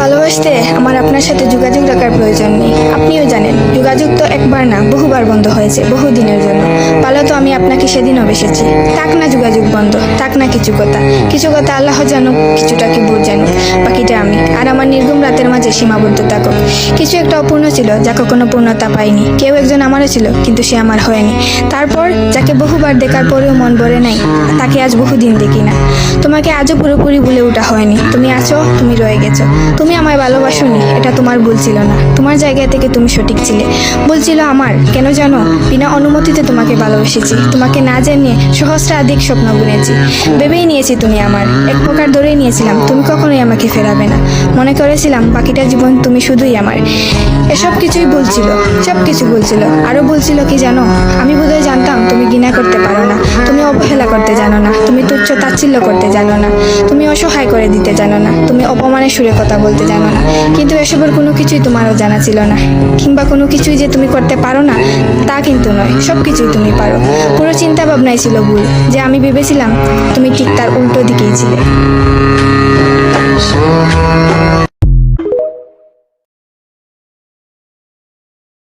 ভালোবাসতে আমার আপনার সাথে যোগাযোগ রাখার প্রয়োজন নেই। আপনিও জানেন যোগাযোগ তো একবার না বহুবার বন্ধ হয়েছে, বহুদিনের জন্য। ভালো তো আমি আপনাকে সেদিনও বেসেছি। থাক না যোগাযোগ বন্ধ, থাক না কিছু কথা আল্লাহ জানুক, কিছুটা কি বোধ জানুক, বাকিটা আমি আর আমার নির্গম রাতের মাঝে সীমাবদ্ধ থাকুক। কিছু একটা অপূর্ণ ছিল যা কখনো পূর্ণতা পায়নি। কেউ একজন আমারও ছিল, কিন্তু সে আমার হয়নি। তারপর যাকে বহুবার দেখার পরেও মন ভরে নাই, তাকে আজ বহুদিন দেখি না। তোমাকে আজও পুরোপুরি ভুলে ওঠা হয়নি। তুমি আছো, তুমি রয়ে গেছো। তুমি আমায় ভালোবাসোনি, এটা তোমার ভুল ছিল না। তোমার জায়গা থেকে তুমি সঠিক ছিলে। ভুল ছিল আমার। কেন জানো? বিনা অনুমতিতে তোমাকে ভালোবেসেছি। তোমাকে না জানিয়ে সহস্রাধিক স্বপ্ন বুনেছি। ভেবেই নিয়েছি তুমি আমার, এক প্রকার ধরেই নিয়েছিলাম তুমি কখনোই আমাকে ফেরাবে না। মনে করেছিলাম বাকিটা জীবন তুমি শুধুই আমার। এসব কিছুই ভুল ছিল, সব কিছু ভুল ছিল। আরো ভুল ছিল কি জানো? আমি বোধহয় জানতাম তুমি ঘৃণা করতে পারো না, তুমি অবহেলা করতে জানো না, তুমি তুচ্ছ তাচ্ছিল্য করতে জানো না, তুমি অসহায় করে দিতে জানো না, তুমি অপমানের সুরে কথা বলতে জানো না। কিন্তু এসবের কোনো কিছুই তোমারও জানা ছিল না, কিংবা কোনো কিছুই যে তুমি করতে পারো না তা কিন্তু নয়। সব কিছুই তুমি পারো। পুরো চিন্তা ভাবনাই ছিল ভুল। যে আমি ভেবেছিলাম তুমি ঠিক তার উল্টো দিকেই ছিলে।